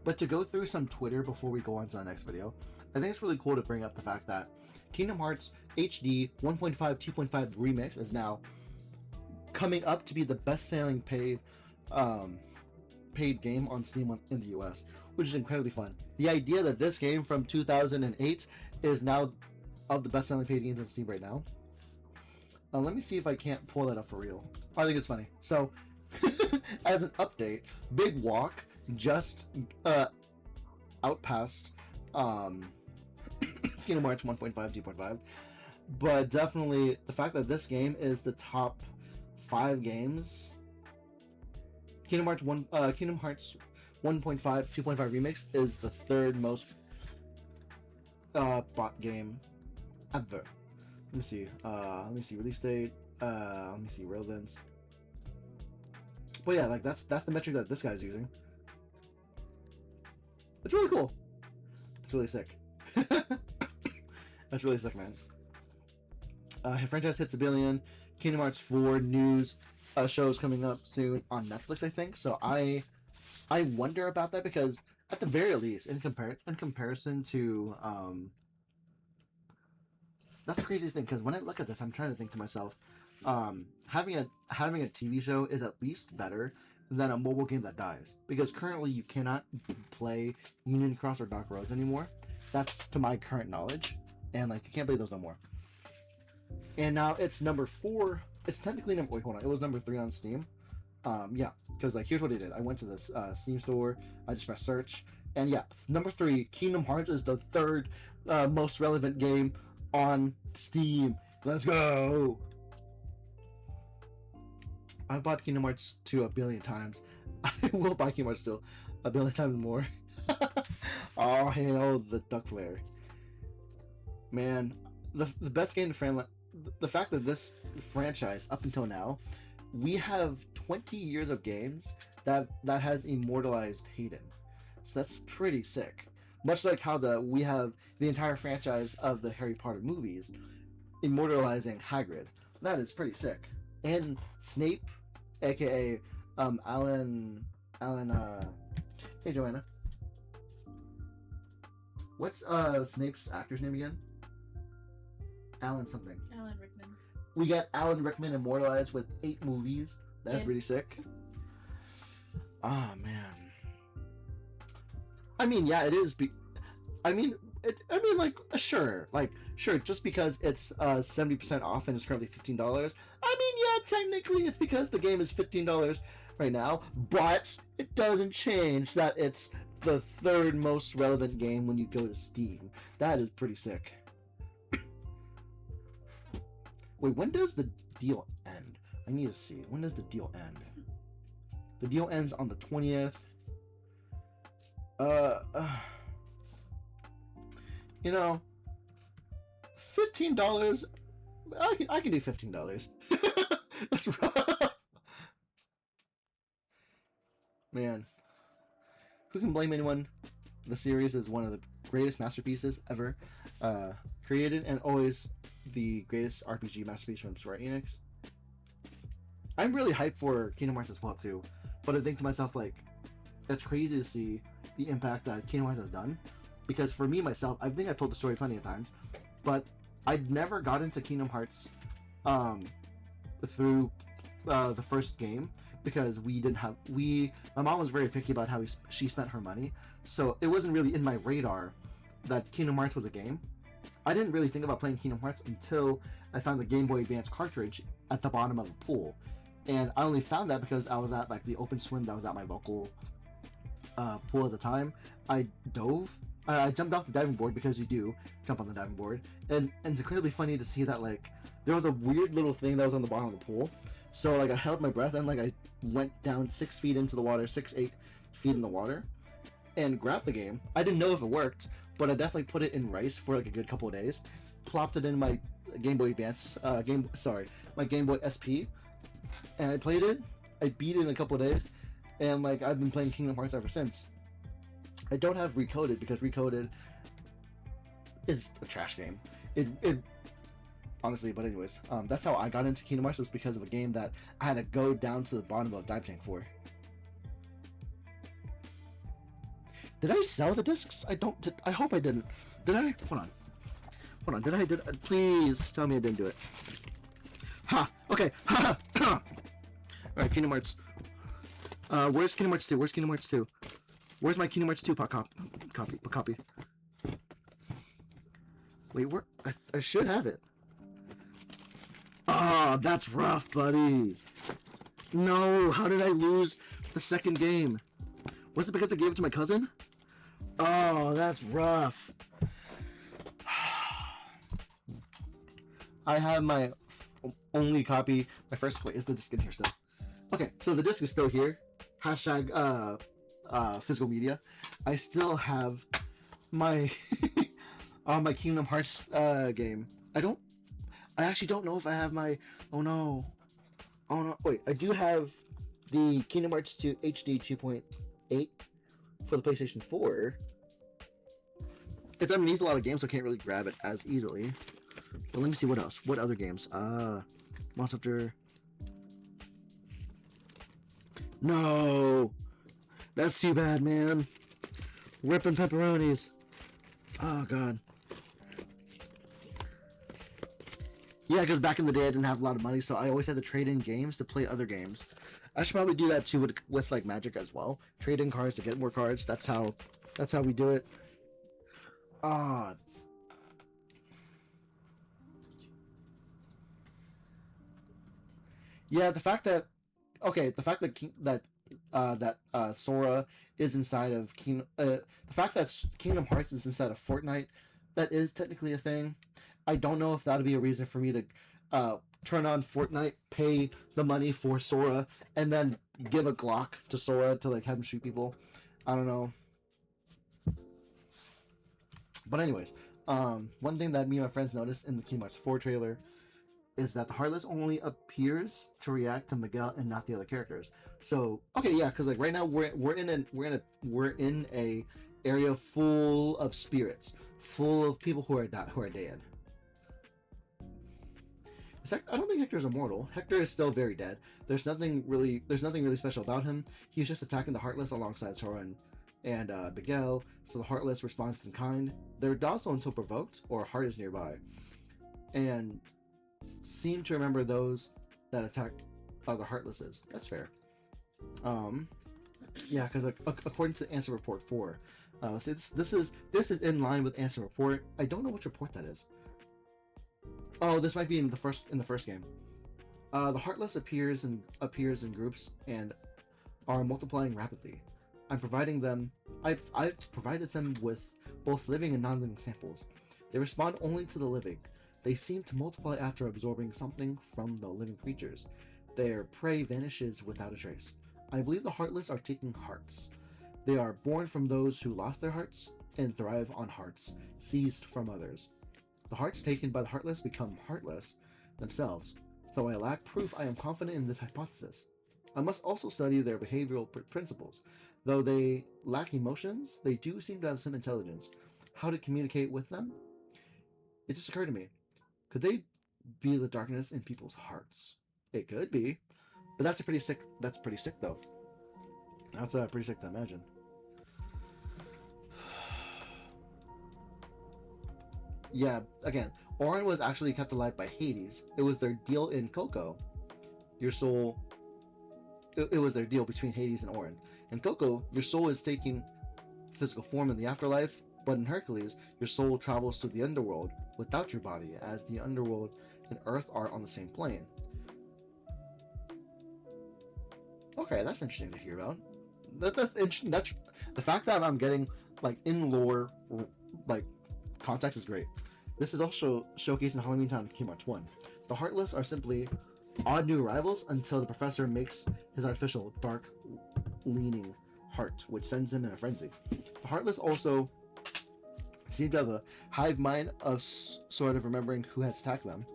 But to go through some Twitter before we go on to the next video, I think it's really cool to bring up the fact that Kingdom Hearts HD 1.5 2.5 Remix is now coming up to be the best-selling paid game on Steam in the US, which is incredibly fun. The idea that this game from 2008 is now of the best-selling paid games on Steam right now. Let me see if I can't pull that up for real. I think it's funny. So, as an update, Big Walk just outpassed Kingdom Hearts 1.5, 2.5, but definitely the fact that this game is the top 5 games. Kingdom Hearts 1.5 2.5 Remix is the third most bought game ever. Let me see. Release date. Let me see relevance. But yeah, like that's the metric that this guy's using. It's really cool. It's really sick. That's really sick, man. Franchise hits 1 billion. Kingdom Hearts 4 news shows coming up soon on Netflix, I think. So I wonder about that, because at the very least, in comparison to that's the craziest thing, because when I look at this, I'm trying to think to myself, having a TV show is at least better than a mobile game that dies, because currently you cannot play Union Cross or Dark Roads anymore. That's to my current knowledge, and like you can't play those no more. And now it's number 4. It's technically number. Wait, hold on. It was number 3 on Steam. Yeah, because like here's what I did. I went to this Steam store. I just pressed search, and yeah, number 3, Kingdom Hearts is the third most relevant game on Steam. Let's go. I've bought Kingdom Hearts 2 1 billion times. I will buy Kingdom Hearts 2 1 billion times more. Oh, hail the duck flare. Man, the best game to the fact that this franchise, up until now, we have 20 years of games that has immortalized Hayden. So that's pretty sick. Much like how we have the entire franchise of the Harry Potter movies immortalizing Hagrid. That is pretty sick. And Snape, aka Alan hey Joanna. What's Snape's actor's name again? Alan something. Alan Rickman. We got Alan Rickman immortalized with 8 movies. That's pretty sick. Ah, man. I mean, yeah, it is. Sure, just because it's 70% off and it's currently $15. I mean, yeah, technically it's because the game is $15 right now, but it doesn't change that it's the third most relevant game when you go to Steam. That is pretty sick. Wait, when does the deal end? I need to see. When does the deal end? The deal ends on the 20th. You know, $15. I can do $15. That's rough. Man, who can blame anyone? The series is one of the greatest masterpieces ever created, and always the greatest RPG masterpiece from Square Enix. I'm really hyped for Kingdom Hearts as well too, but I think to myself, like, that's crazy to see the impact that Kingdom Hearts has done. Because for me myself, I think I've told the story plenty of times, but I'd never got into Kingdom Hearts through the first game, because my mom was very picky about how she spent her money, so it wasn't really in my radar that Kingdom Hearts was a game. I didn't really think about playing Kingdom Hearts until I found the Game Boy Advance cartridge at the bottom of a pool, and I only found that because I was at like the open swim that was at my local pool at the time. I jumped off the diving board, because you do jump on the diving board, and it's incredibly funny to see that like there was a weird little thing that was on the bottom of the pool. So like I held my breath, and like I went down 6 feet into the water, 8 feet in the water, and grabbed the game. I didn't know if it worked, but I definitely put it in rice for like a good couple of days. Plopped it in my Game Boy Advance, my Game Boy SP, and I played it. I beat it in a couple of days, and like I've been playing Kingdom Hearts ever since. I don't have Recoded, because Recoded is a trash game. It honestly, but anyways, that's how I got into Kingdom Hearts, was because of a game that I had to go down to the bottom of a dive tank for. Did I sell the discs? I hope I didn't. Did I? Hold on. Please tell me I didn't do it. Ha! Okay. Ha! Alright, Kingdom Hearts. Where's Kingdom Hearts 2? Where's my Kingdom Hearts 2 copy? Wait, where? I should have it. Oh, that's rough, buddy. No, how did I lose the second game? Was it because I gave it to my cousin? Oh, that's rough. I have my only copy. My first, wait, is the disc in here still? Okay, so the disc is still here. Hashtag physical media. I still have my my Kingdom Hearts game. I actually don't know if I have my. Oh no. Wait, I do have the Kingdom Hearts 2 HD 2.8 for the PlayStation 4. It's underneath a lot of games, so I can't really grab it as easily. But let me see what else. What other games? Monster Hunter. No! That's too bad, man. Ripping pepperonis. Oh, God. Yeah, because back in the day I didn't have a lot of money, so I always had to trade in games to play other games. I should probably do that too with like Magic as well. Trade in cards to get more cards. That's how we do it. Yeah, the fact that Sora is inside of the fact that Kingdom Hearts is inside of Fortnite, that is technically a thing. I don't know if that'll be a reason for me to turn on Fortnite, pay the money for Sora, and then give a Glock to Sora to like have him shoot people. I don't know. But anyways, one thing that me and my friends noticed in the Kingdom Hearts 4 trailer is that the Heartless only appears to react to Miguel and not the other characters. So okay, yeah, because like right now we're in a area full of spirits, full of people who are dead. I don't think Hector's immortal. Hector is still very dead. There's nothing really special about him. He's just attacking the Heartless alongside Sora and Miguel. So the Heartless responds in kind. They're docile until provoked or a heart is nearby, and seem to remember those that attack other Heartlesses. That's fair. Yeah, because according to Answer Report 4, this is in line with Answer Report. I don't know which report that is. Oh, this might be in the first game. The Heartless appears in groups and are multiplying rapidly. I've provided them with both living and non-living samples. They respond only to the living. They seem to multiply after absorbing something from the living creatures. Their prey vanishes without a trace. I believe the Heartless are taking hearts. They are born from those who lost their hearts and thrive on hearts seized from others. The hearts taken by the Heartless become heartless themselves. Though I lack proof, I am confident in this hypothesis. I must also study their behavioral principles. Though they lack emotions, they do seem to have some intelligence. How to communicate with them? It just occurred to me. Could they be the darkness in people's hearts? It could be. But that's pretty sick though. That's pretty sick to imagine. Yeah, again, Orin was actually kept alive by Hades. It was their deal in Coco. Your soul... It was their deal between Hades and Orin. In Coco, your soul is taking physical form in the afterlife, but in Hercules, your soul travels to the underworld without your body, as the underworld and Earth are on the same plane. Okay, that's interesting to hear about. That's interesting. That's the fact that I'm getting like in lore, like context is great. This is also showcased in Halloween Town Kingdom Hearts 1. The Heartless are simply odd new arrivals until the professor makes his artificial dark leaning heart, which sends him in a frenzy. The Heartless also seem to have a hive mind of sort of remembering who has attacked them.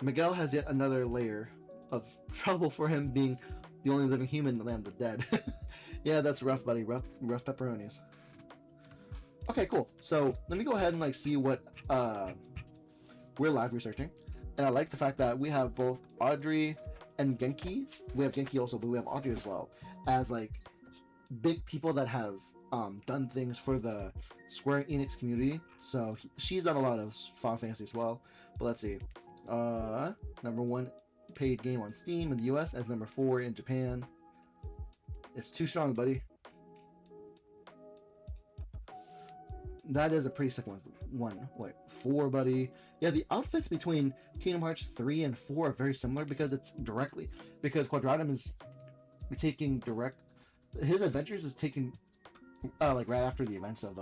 Miguel has yet another layer of trouble for him, being the only living human in the land of the dead. Yeah, that's rough, buddy. Rough pepperonis. Okay, cool. So let me go ahead and like see what we're live researching, and I like the fact that we have both Audrey and Genki. We have Genki also, but we have Audrey as well as like big people that have done things for the Square Enix community. So she's done a lot of Final Fantasy as well. But let's see. Number 1 paid game on Steam in the US, as number 4 in Japan. It's too strong, buddy. That is a pretty sick one. Wait, 4, buddy. Yeah, the outfits between Kingdom Hearts 3 and 4 are very similar because Quadratum is taking his adventures is taking like right after the events of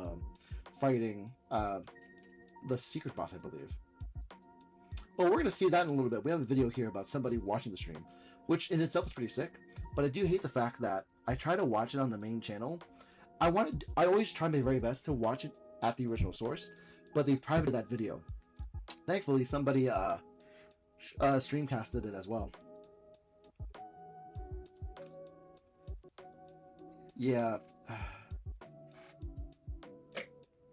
fighting the secret boss, I believe. Oh, we're gonna see that in a little bit. We have a video here about somebody watching the stream, which in itself is pretty sick. But I do hate the fact that I try to watch it on the main channel. I always try my very best to watch it at the original source, but they privated that video. Thankfully, somebody streamcasted it as well. Yeah.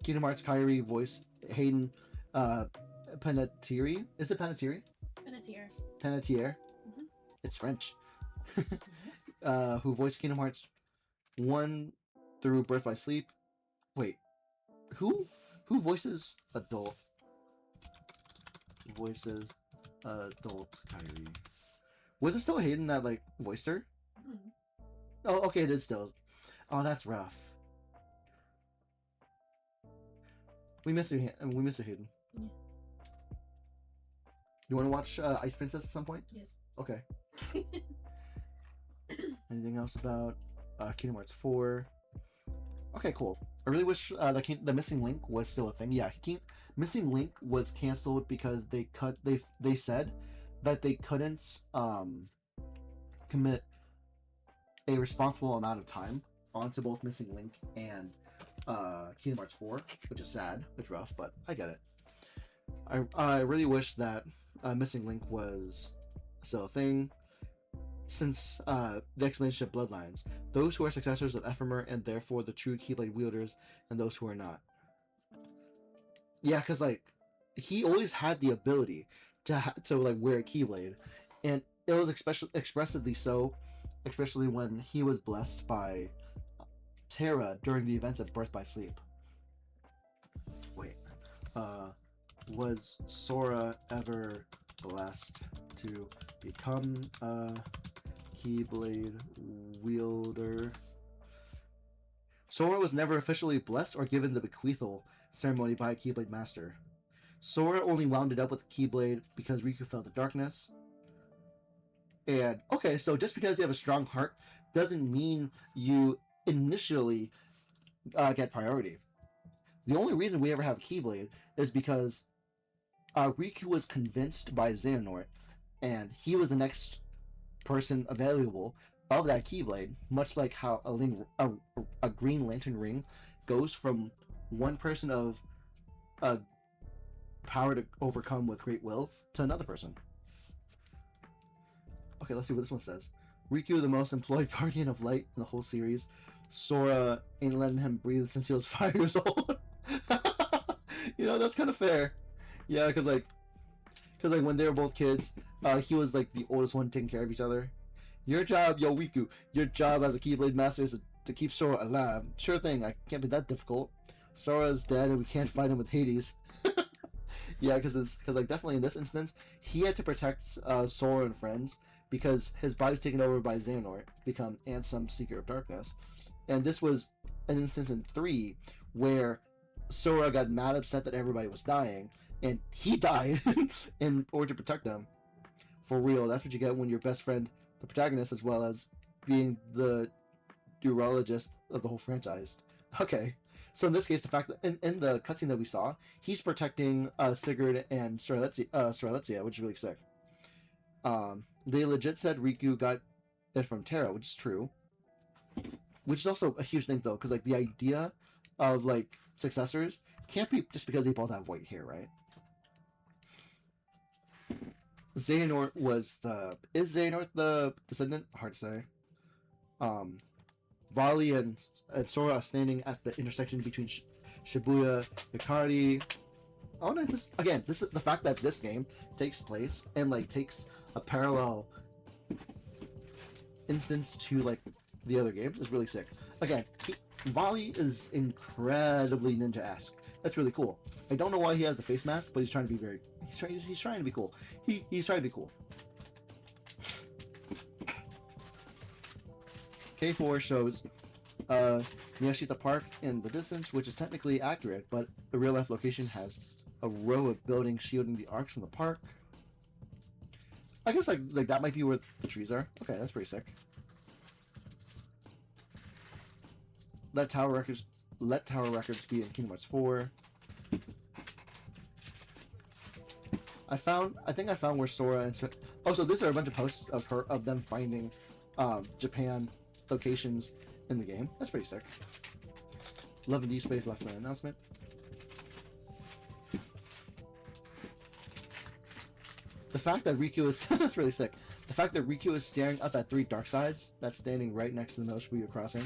Kingdom Hearts Kairi voice Hayden Panettiere. Is it Panettiere? Panettiere. Panettiere. Mm-hmm. It's French. Who voiced Kingdom Hearts 1 through Birth by Sleep. Wait, who voices adult Kairi? Was it still Hayden that like voiced her? Mm-hmm. Oh, okay, it is still. Oh, that's rough. We miss you, Hayden. Yeah. You want to watch Ice Princess at some point? Yes. Okay. Anything else about Kingdom Hearts 4? Okay, cool. I really wish the Missing Link was still a thing. Yeah, Missing Link was canceled because they said that they couldn't commit a responsible amount of time onto both Missing Link and Kingdom Hearts 4, which is sad, it's rough, but I get it. I really wish that Missing Link was still a thing, since the explanation of bloodlines, those who are successors of Ephemer and therefore the true Keyblade wielders, and those who are not. Yeah, because like he always had the ability to like wear a Keyblade, and it was expressively so, especially when he was blessed by Terra during the events of Birth by Sleep. Wait, was Sora ever blessed to become a Keyblade wielder? Sora was never officially blessed or given the bequeathal ceremony by a Keyblade master. Sora only wound it up with a Keyblade because Riku fell to darkness. And, okay, so just because you have a strong heart doesn't mean you initially get priority. The only reason we ever have a Keyblade is because Riku was convinced by Xehanort, and he was the next person available of that Keyblade, much like how a Green Lantern ring goes from one person of power to overcome with great will to another person. Okay, let's see what this one says. Riku, the most employed guardian of light in the whole series. Sora ain't letting him breathe since he was 5 years old. You know, that's kind of fair. Yeah, because when they were both kids, he was like the oldest one taking care of each other. Your job, yo Riku, your job as a Keyblade master is to keep Sora alive. Sure thing, I can't be that difficult. Sora's dead and we can't fight him with Hades. Yeah, because like definitely in this instance, he had to protect Sora and friends because his body's taken over by Xehanort, become Ansem, Seeker of Darkness. And this was an instance in 3 where Sora got mad upset that everybody was dying, and he died in order to protect them. For real, that's what you get when your best friend, the protagonist, as well as being the urologist of the whole franchise. Okay, so in this case, the fact that in the cutscene that we saw, he's protecting Sigurd and Strelitzia, which is really sick. They legit said Riku got it from Terra, which is true. Which is also a huge thing, though, because like the idea of like successors can't be just because they both have white hair, right? Xehanort is Xehanort the descendant? Hard to say. Vali and Sora are standing at the intersection between Shibuya, Hikari. Oh no! This is the fact that this game takes place and like takes a parallel instance to like the other games is really sick. again, Volley is incredibly ninja-esque. That's really cool. I don't know why he has the face mask, but he's trying to be very. He's trying to be cool. He's trying to be cool. K4 shows Miyashita Park in the distance, which is technically accurate, but the real life location has a row of buildings shielding the arcs from the park. I guess like that might be where the trees are. Okay, that's pretty sick. Let Tower Records be in Kingdom Hearts 4. I think I found where Sora and so these are a bunch of posts of them finding Japan locations in the game. That's pretty sick. Love and D-Space last minute announcement. The fact that Riku is that's really sick. The fact that Riku is staring up at 3 dark sides that's standing right next to the Shibuya crossing.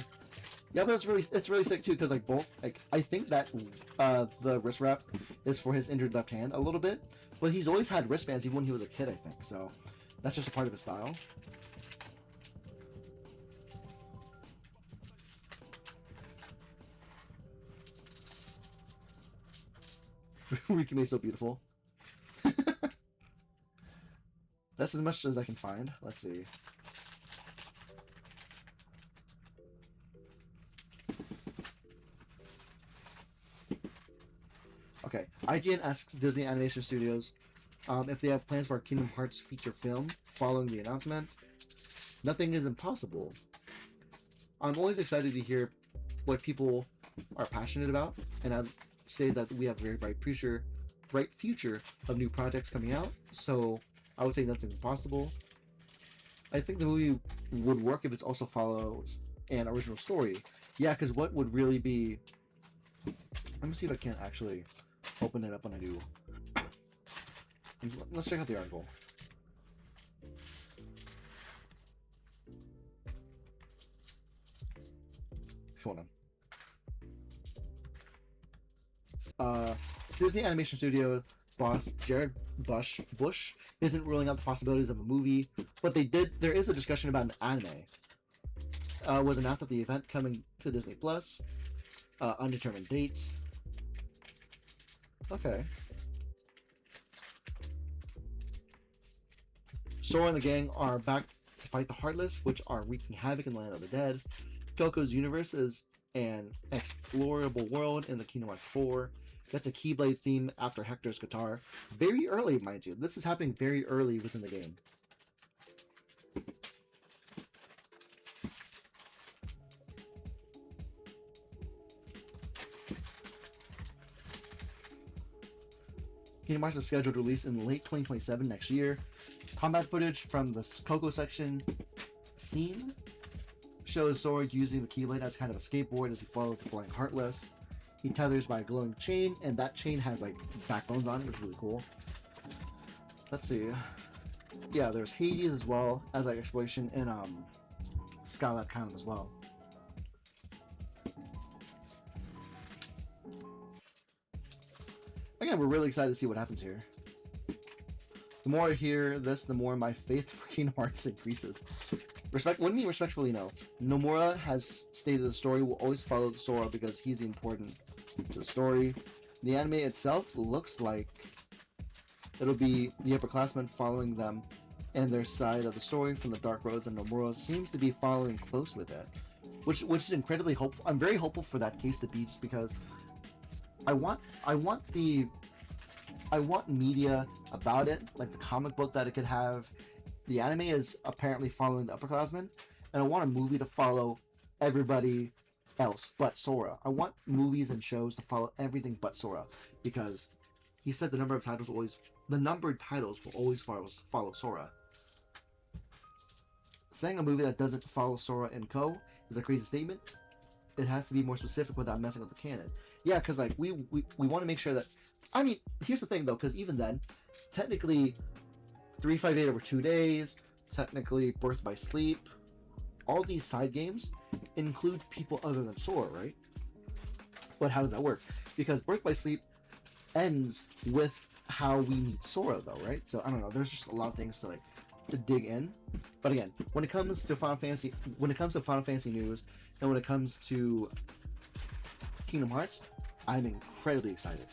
Yeah, but it's really sick too, because like both, like I think that the wrist wrap is for his injured left hand a little bit, but he's always had wristbands even when he was a kid, I think. So that's just a part of his style. Rikume is so beautiful. That's as much as I can find. Let's see. Okay, IGN asks Disney Animation Studios if they have plans for a Kingdom Hearts feature film following the announcement. Nothing is impossible. I'm always excited to hear what people are passionate about, and I'd say that we have a very bright future of new projects coming out, so I would say nothing's impossible. I think the movie would work if it also follows an original story. Yeah, because what would really be... Let me see if I can actually open it up when I do. Let's check out the article. Hold on. Disney Animation Studio boss Jared Bush isn't ruling out the possibilities of a movie, but there is a discussion about an anime. Was announced at the event coming to Disney Plus. Undetermined date. Okay. Sora and the gang are back to fight the Heartless, which are wreaking havoc in the Land of the Dead. Coco's universe is an explorable world in the Kingdom Hearts 4. That's a Keyblade theme after Hector's guitar. Very early, mind you. This is happening very early within the game. Kingdom Hearts is scheduled to release in late 2027 next year. Combat footage from the Coco section scene shows Sora using the Keyblade as kind of a skateboard as he follows the flying Heartless. He tethers by a glowing chain, and that chain has like backbones on it, which is really cool. Let's see. Yeah, there's Hades as well as like exploration in Skylat Canon as well. Again, we're really excited to see what happens here. The more I hear this, the more my faith for Kingdom Hearts increases. What do you mean respectfully? No. Nomura has stated the story will always follow Sora because he's the important to the story. The anime itself looks like it'll be the upperclassmen following them and their side of the story from the dark roads, and Nomura seems to be following close with it, which is incredibly hopeful. I'm very hopeful for that case to be, just because I want media about it, like the comic book that it could have. The anime is apparently following the upperclassmen, and I want a movie to follow everybody else but Sora. I want movies and shows to follow everything but Sora, because he said the numbered titles will always follow Sora. Saying a movie that doesn't follow Sora and Co is a crazy statement. It has to be more specific without messing with the canon. Yeah, because like we want to make sure that. I mean, here's the thing though, because even then, technically, 358 over 2 days, technically Birth by Sleep, all these side games include people other than Sora, right? But how does that work? Because Birth by Sleep ends with how we meet Sora, though, right? So I don't know. There's just a lot of things to dig in. But again, when it comes to Final Fantasy news, And when it comes to Kingdom Hearts, I'm incredibly excited.